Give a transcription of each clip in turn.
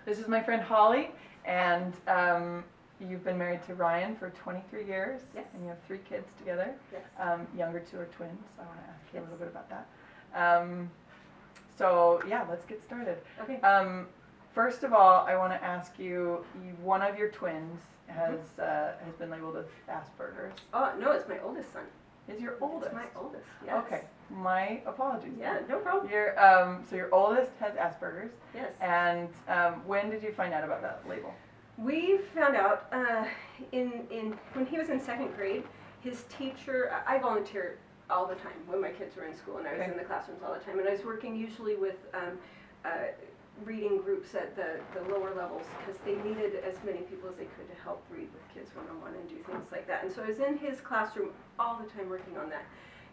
This is my friend Holly, and you've been married to Ryan for 23 years. Yes. And you have 3 kids together. Yes. Younger 2 are twins. I want to ask you a little bit about that. So yeah, let's get started. Okay. First of all, I want to ask you, one of your twins has been labeled with Asperger's. Oh, no, it's my oldest son. Is your oldest? It's my oldest, yes. Okay, my apologies. Yeah, no problem. So your oldest has Asperger's. Yes. And when did you find out about that label? We found out when he was in 2nd grade, his teacher, I volunteered all the time when my kids were in school, and I was in the classrooms all the time, and I was working usually with reading groups at the lower levels because they needed as many people as they could to help read with kids one-on-one and do things like that. And so I was in his classroom all the time working on that.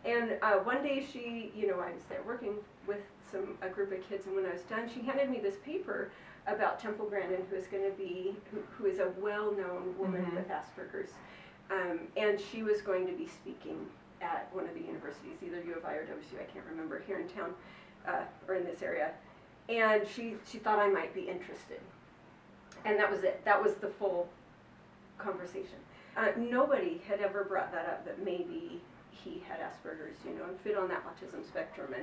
And one day I was there working with a group of kids, and when I was done, she handed me this paper about Temple Grandin, who is a well-known woman with Asperger's. And she was going to be speaking at one of the universities, either U of I or WSU, I can't remember, here in town, or in this area. And she thought I might be interested. And that was it. That was the full conversation. Nobody had ever brought that up, that maybe he had Asperger's, and fit on that autism spectrum.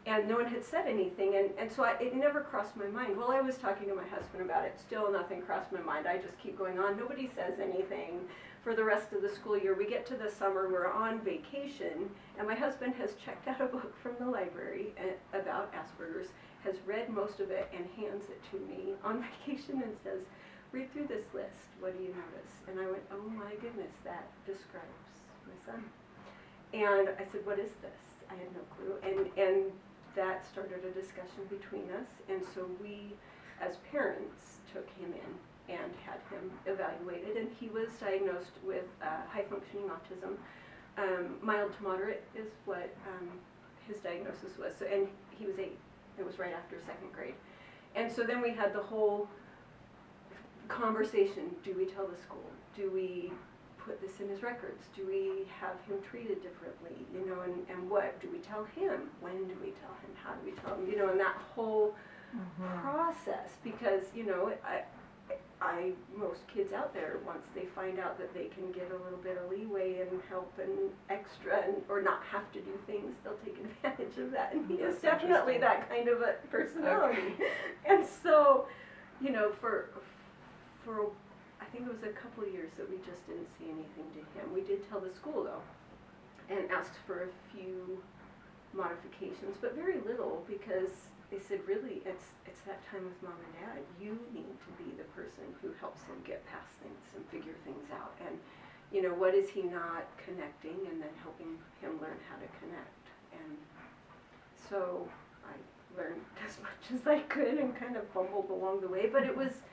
And no one had said anything. And so it never crossed my mind. Well, I was talking to my husband about it. Still nothing crossed my mind. I just keep going on. Nobody says anything for the rest of the school year. We get to the summer, we're on vacation, and my husband has checked out a book from the library about Asperger's, has read most of it, and hands it to me on vacation and says, read through this list, what do you notice? And I went, oh my goodness, that describes my son. And I said, what is this? I had no clue. And that started a discussion between us, and so we, as parents, took him in and had him evaluated, and he was diagnosed with high-functioning autism. Mild to moderate is what his diagnosis was. So, and he was 8. It was right after 2nd grade. And so then we had the whole conversation. Do we tell the school? Do we put this in his records? Do we have him treated differently? And what? Do we tell him? When do we tell him? How do we tell him? And that whole process, because, most kids out there, once they find out that they can get a little bit of leeway and help and extra, or not have to do things, they'll take advantage of that. And he is definitely that kind of a personality. Okay. And so, for I think it was a couple of years that we just didn't see anything to him. We did tell the school though, and asked for a few modifications, but very little, because they said, really, it's that time with Mom and Dad. You need to be the person who helps him get past things and figure things out. And, what is he not connecting, and then helping him learn how to connect. And so I learned as much as I could and kind of fumbled along the way. But it was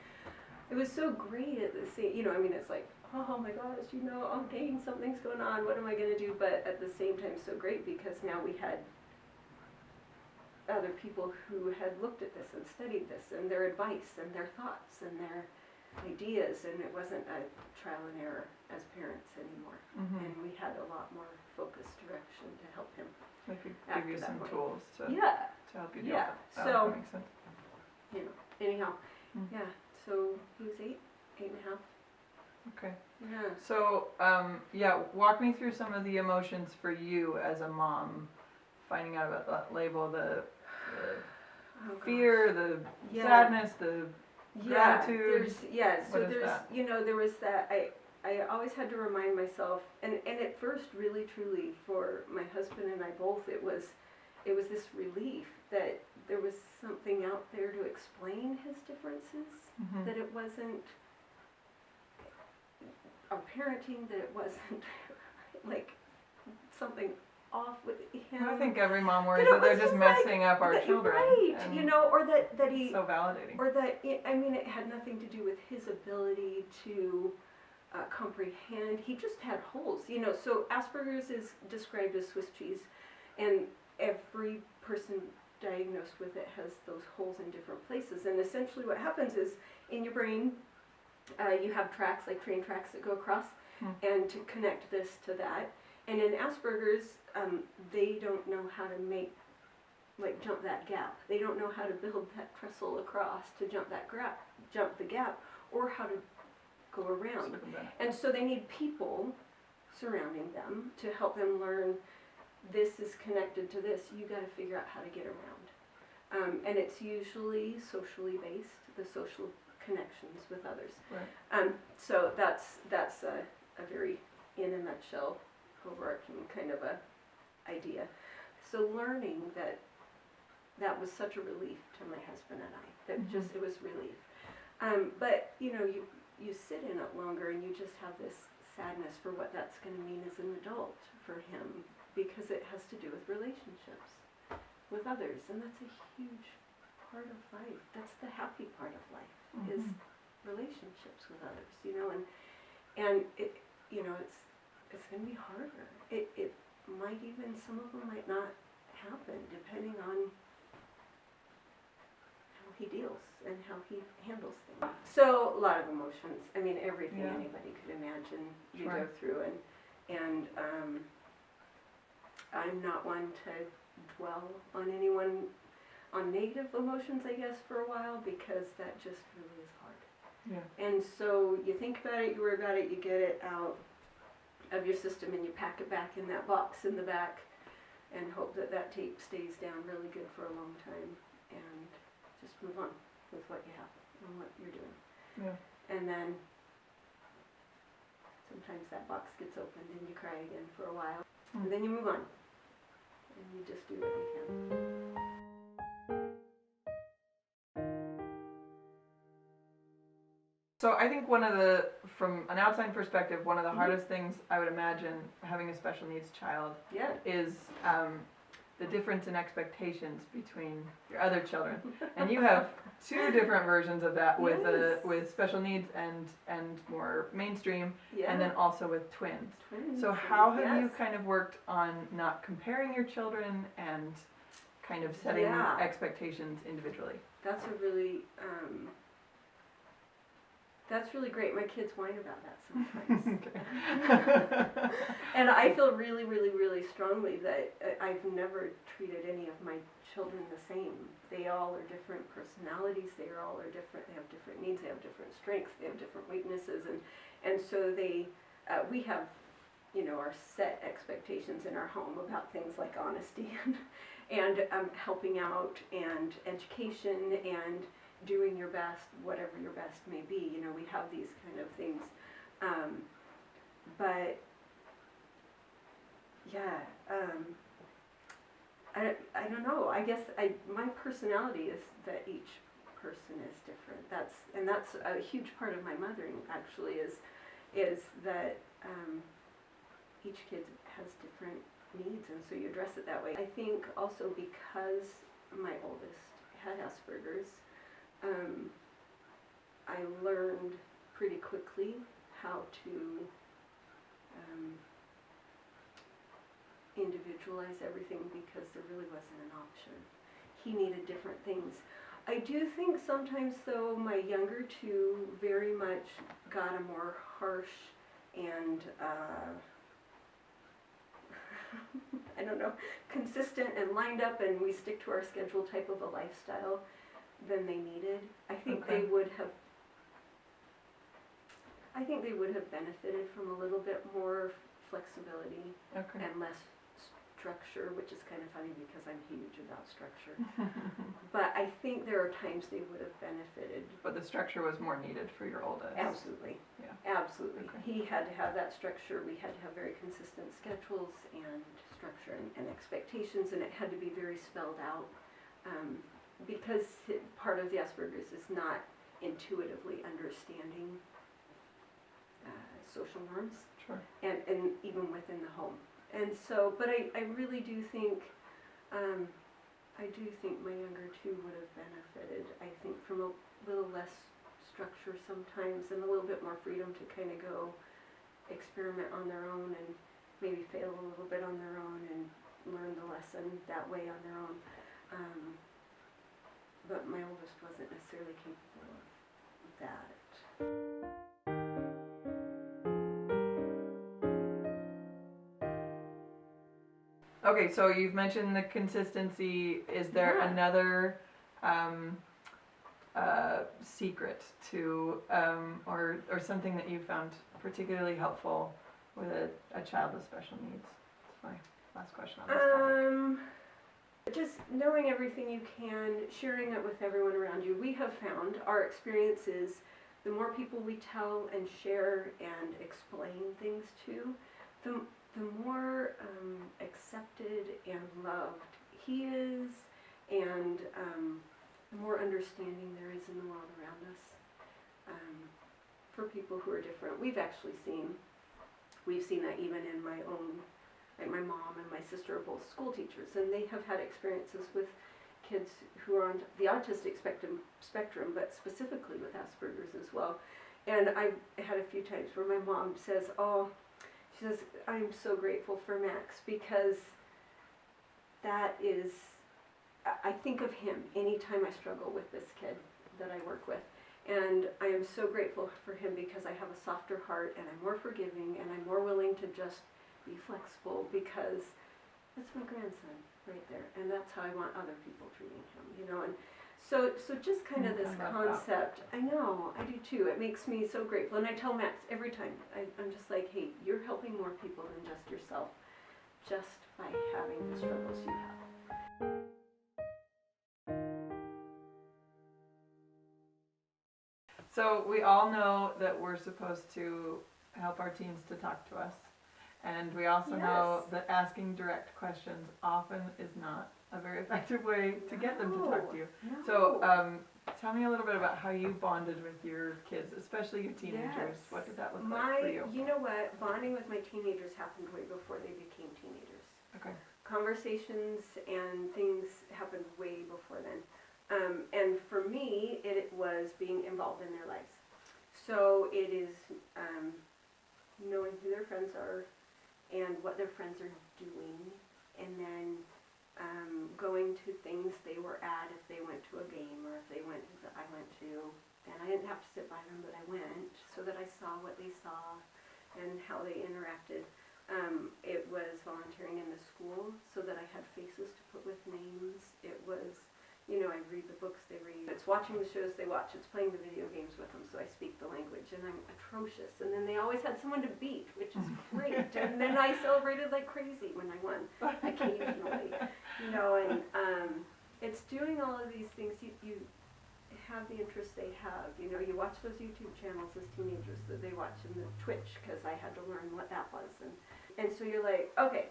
so great at the same, it's like, oh my gosh, oh dang, something's going on. What am I going to do? But at the same time, so great, because now we had other people who had looked at this and studied this, and their advice and their thoughts and their ideas, and it wasn't a trial and error as parents anymore. And we had a lot more focused direction to help him. They could give you some tools to help you deal with it. So that makes sense. Anyhow, so he was 8.5. Okay. Yeah. So walk me through some of the emotions for you as a mom, finding out about that label, the fear, the sadness, the gratitude. There was that. I always had to remind myself, and at first, really, truly, for my husband and I both, it was this relief that there was something out there to explain his differences, that it wasn't our parenting, that it wasn't like something off with him. I think every mom worries that they're just messing up our children. Right, or that he... So validating. Or that, it had nothing to do with his ability to comprehend. He just had holes, So Asperger's is described as Swiss cheese, and every person diagnosed with it has those holes in different places. And essentially what happens is, in your brain, you have tracks, like train tracks that go across, and to connect this to that. And in Asperger's, they don't know how to make like jump that gap. They don't know how to build that trestle across to jump the gap, or how to go around. And so they need people surrounding them to help them learn, this is connected to this, you got to figure out how to get around. And it's usually socially based, the social connections with others. Right. So that's a very, in a nutshell, overarching kind of a idea. So learning that was such a relief to my husband and I, that just, it was relief. But you know, you sit in it longer and you just have this sadness for what that's going to mean as an adult for him, because it has to do with relationships with others, and that's a huge part of life. That's the happy part of life, is relationships with others, you know, and it, you know, it's going to be harder. It might even, some of them might not happen depending on how he deals and how he handles things. So a lot of emotions. I mean, everything anybody could imagine you go through, and I'm not one to dwell on negative emotions, I guess, for a while, because that just really is hard. Yeah. And so you think about it, you worry about it, you get it out of your system, and you pack it back in that box in the back, and hope that that tape stays down really good for a long time, and just move on with what you have and what you're doing. Yeah. And then sometimes that box gets opened and you cry again for a while, and then you move on, and you just do what you can. So I think from an outside perspective, one of the hardest things I would imagine having a special needs child is the difference in expectations between your other children. And you have two different versions of that with special needs and more mainstream, and then also with twins. So how have you kind of worked on not comparing your children and kind of setting expectations individually? That's a really that's really great. My kids whine about that sometimes. And I feel really, really, really strongly that I've never treated any of my children the same. They all are different personalities. They all are different. They have different needs. They have different strengths. They have different weaknesses. And so we have, you know, our set expectations in our home about things like honesty and helping out and education and doing your best, whatever your best may be. You know, we have these kind of things. But yeah, I don't know. I guess my personality is that each person is different. That's a huge part of my mothering, actually, is that each kid has different needs, and so you address it that way. I think also because my oldest had Aspergers, I learned pretty quickly how to individualize everything, because there really wasn't an option. He needed different things. I do think sometimes, though, my younger two very much got a more harsh and I don't know, consistent and lined up, and we stick to our schedule type of a lifestyle than they needed. I think they would have benefited from a little bit more flexibility and less structure, which is kind of funny because I'm huge about structure. But I think there are times they would have benefited. But the structure was more needed for your oldest. Absolutely. Yeah. Absolutely. Okay. He had to have that structure. We had to have very consistent schedules and structure and expectations, and it had to be very spelled out. Because part of the Asperger's is not intuitively understanding social norms, and even within the home. And so, but I really do think, my younger two would have benefited, I think, from a little less structure sometimes, and a little bit more freedom to kind of go experiment on their own, and maybe fail a little bit on their own, and learn the lesson that way on their own. But my oldest wasn't necessarily capable of that. Okay, so you've mentioned the consistency. Is there Yeah. another secret to, or something that you found particularly helpful with a child with special needs? That's my last question on this topic. Just knowing everything you can, sharing it with everyone around you. We have found our experiences, the more people we tell and share and explain things to, the more accepted and loved he is, and the more understanding there is in the world around us for people who are different. We've seen that even in my own, like my mom and my sister are both school teachers, and they have had experiences with kids who are on the autistic spectrum, but specifically with Asperger's as well. And I've had a few times where my mom says, she says, I'm so grateful for Max, because that is, I think of him anytime I struggle with this kid that I work with. And I am so grateful for him because I have a softer heart, and I'm more forgiving, and I'm more willing to just be flexible, because that's my grandson right there, and that's how I want other people treating him, And so just kind of this concept. I know, I do too. It makes me so grateful, and I tell Max every time. I'm just like, hey, you're helping more people than just yourself, just by having the struggles you have. So we all know that we're supposed to help our teens to talk to us. And we also know that asking direct questions often is not a very effective way to get them to talk to you. No. So tell me a little bit about how you bonded with your kids, especially your teenagers. Yes. What did that look like for you? You know what? Bonding with my teenagers happened way before they became teenagers. Okay. Conversations and things happened way before then. And for me, it was being involved in their lives. So it is knowing who their friends are and what their friends are doing, and then going to things they were at if they went to a game, or if they went that I went to. And I didn't have to sit by them, but I went so that I saw what they saw and how they interacted. It was volunteering in the school so that I had faces to put with names. It was, I read the books they read. It's watching the shows they watch. It's playing the video games with them, so I speak the language, and I'm atrocious. And then they always had someone to beat, which is great. And then I celebrated like crazy when I won, occasionally. And it's doing all of these things. You have the interests they have. You watch those YouTube channels as teenagers that they watch, in the Twitch, because I had to learn what that was. And so you're like, okay,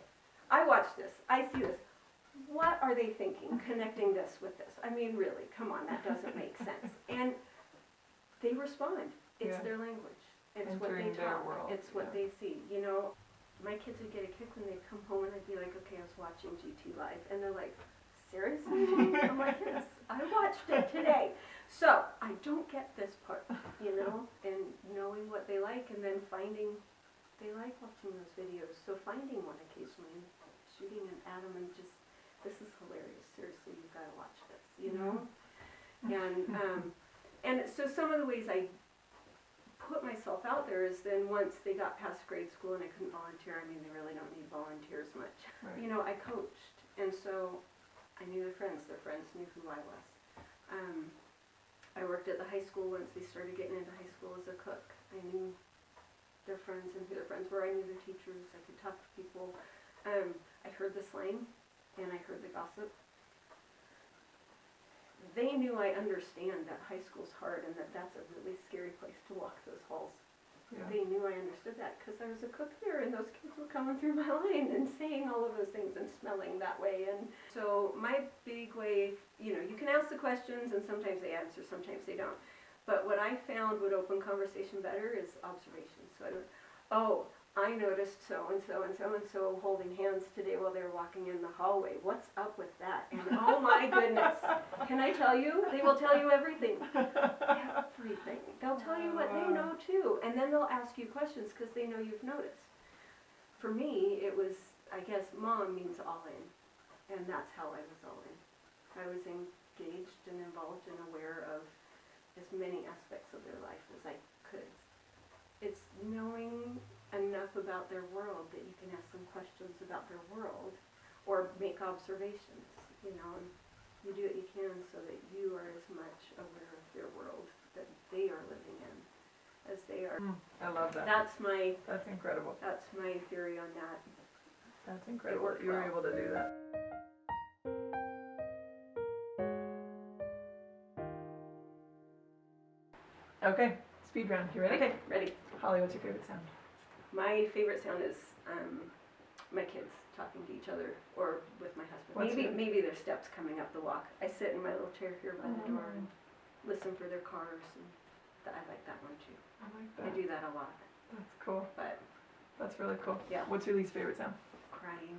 I watch this. I see this. What are they thinking, connecting this with this? I mean, really, come on, that doesn't make sense. And they respond. It's their language. It's what they talk. It's what they see. My kids would get a kick when they'd come home, and I'd be like, okay, I was watching GT Live. And they're like, seriously? I'm like, yes, I watched it today. So I don't get this part, and knowing what they like, and then finding they like watching those videos. So finding one occasionally and shooting at them and just, this is hilarious. Seriously, you've got to watch this, And so some of the ways I put myself out there is then once they got past grade school and I couldn't volunteer, they really don't need volunteers much. Right. I coached, and so I knew their friends knew who I was. I worked at the high school once they started getting into high school as a cook. I knew their friends and who their friends were. I knew their teachers. I could talk to people. I heard the slang, and I heard the gossip. They knew I understand that high school's hard and that that's a really scary place to walk those halls. Yeah. They knew I understood that because I was a cook there, and those kids were coming through my line and saying all of those things and smelling that way. And so my big way, you can ask the questions, and sometimes they answer, sometimes they don't. But what I found would open conversation better is observation. So I noticed so-and-so and so-and-so holding hands today while they were walking in the hallway. What's up with that? And oh my goodness, can I tell you? They will tell you everything. Everything. They'll tell you what they know too. And then they'll ask you questions because they know you've noticed. For me, it was, I guess, mom means all in. And that's how I was all in. I was engaged and involved and aware of as many aspects of their life as I could. It's knowing enough about their world that you can ask them questions about their world, or make observations, you know, and you do what you can so that you are as much aware of their world that they are living in as they are. I love that. That's incredible. my theory on that. That's incredible. You were able to do that. Okay, speed round. You ready? Okay, ready. Holly, what's your favorite sound? My favorite sound is my kids talking to each other, or with my husband. Maybe their steps coming up the walk. I sit in my little chair here by the door and listen for their cars, and I like that one too. I like that. I do that a lot. That's cool. But that's really cool. Yeah. What's your least favorite sound? Crying.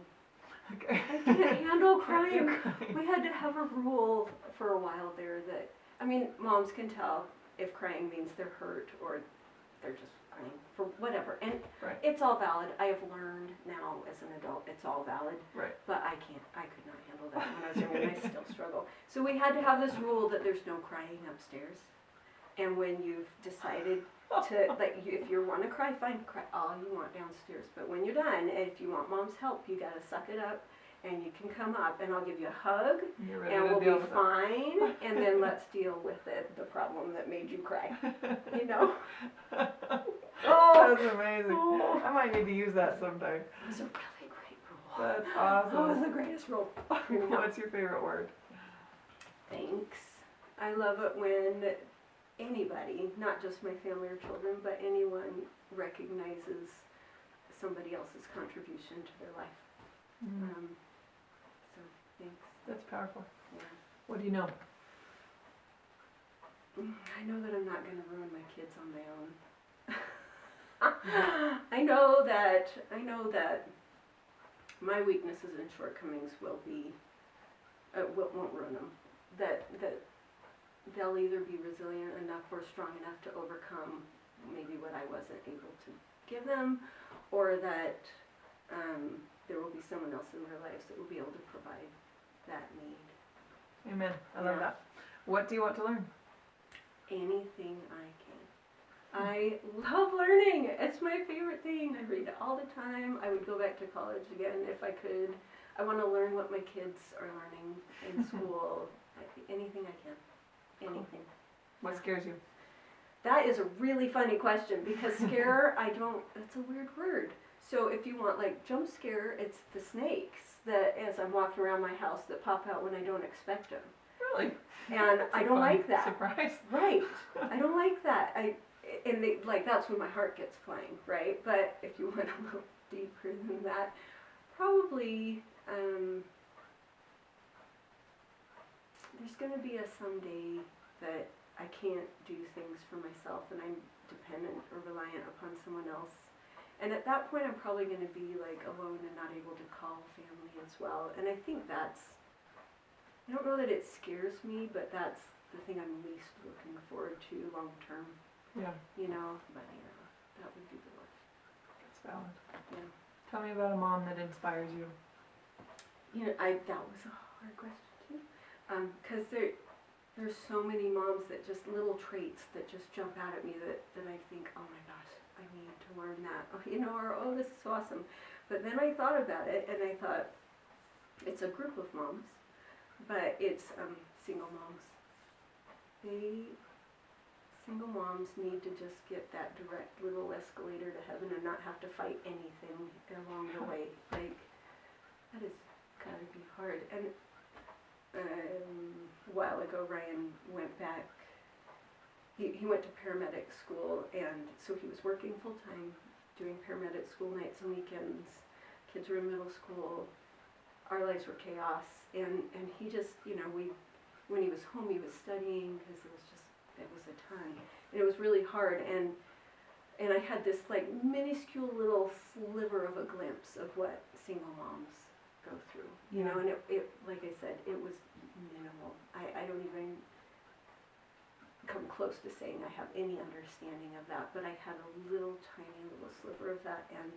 Okay. I can't handle crying. We had to have a rule for a while there that, I mean, moms can tell if crying means they're hurt or they're just crying for whatever. And It's all valid. I have learned now as an adult it's all valid. Right. But I could not handle that when I was younger, and I still struggle. So we had to have this rule that there's no crying upstairs. And when you've decided to, like, if you want to cry, fine, cry all you want downstairs. But when you're done, and if you want mom's help, you got to suck it up, and you can come up, and I'll give you a hug, and we'll be fine, and then let's deal with it, the problem that made you cry, you know? Oh, that's amazing. Oh. I might need to use that sometime. It's a really great rule. That's awesome. Oh, it's the greatest rule. What's your favorite word? Thanks. I love it when anybody, not just my family or children, but anyone recognizes somebody else's contribution to their life. So, thanks. That's powerful. Yeah. What do you know? I know that I'm not going to ruin my kids on my own. I know that my weaknesses and shortcomings won't ruin them. That they'll either be resilient enough or strong enough to overcome maybe what I wasn't able to give them, or that there will be someone else in their lives that will be able to provide that need. Amen. I love that. What do you want to learn? Anything I can. I love learning. It's my favorite thing. I read all the time. I would go back to college again if I could. I want to learn what my kids are learning in school. Anything I can. Anything. What scares you? That is a really funny question because scare, that's a weird word. So if you want like jump scare, it's the snakes that as I'm walking around my house that pop out when I don't expect them. Really? And I don't like that. Surprise. Right. I don't like that. That's when my heart gets flying, right? But if you went a little deeper than that, probably there's going to be a someday that I can't do things for myself and I'm dependent or reliant upon someone else. And at that point, I'm probably going to be like alone and not able to call family as well. And I think I don't know that it scares me, but that's the thing I'm least looking forward to long term. Yeah. You know, but that would be the worst. That's valid. Yeah. Tell me about a mom that inspires you. You know, that was a hard question too. Because there's so many moms that just little traits that just jump out at me that I think, oh my gosh, I need to learn that. Or oh, this is so awesome. But then I thought about it and I thought, it's a group of moms, but it's single moms. Single moms need to just get that direct little escalator to heaven and not have to fight anything along the way. Like, that has gotta be hard. And a while ago, Ryan went back. He went to paramedic school, and so he was working full time, doing paramedic school nights and weekends. Kids were in middle school. Our lives were chaos, and he just, when he was home, he was studying because it was a ton, and it was really hard. And I had this like minuscule little sliver of a glimpse of what single moms go through, and it like I said, it was minimal. I don't even come close to saying I have any understanding of that, but I had a little tiny little sliver of that, and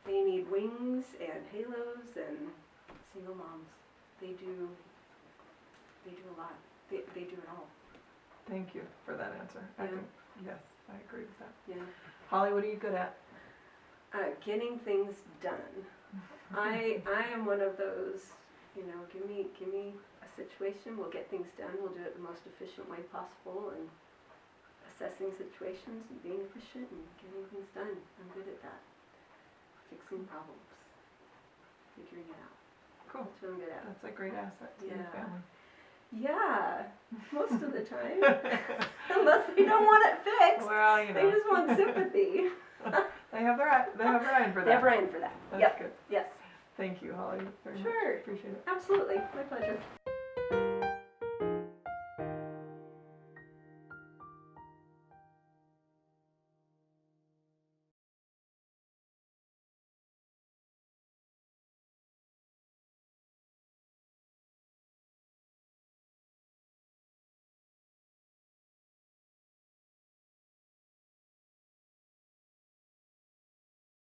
they need wings and halos, and single moms, they do a lot. They do it all. Thank you for that answer. Yeah. Yes, I agree with that. Yeah. Holly, what are you good at? getting things done. I am one of those, give me a situation, we'll get things done, we'll do it the most efficient way possible, and assessing situations and being efficient and getting things done. I'm good at that. Fixing problems, figuring it out. Cool. That's what I'm good at. That's a great asset to your family. Yeah, most of the time. Unless they don't want it fixed. Well, They just want sympathy. They have Ryan for that. They have Ryan for that. That's Yep. good. Yes. Thank you, Holly, very much. Sure. Appreciate it. Absolutely. My pleasure.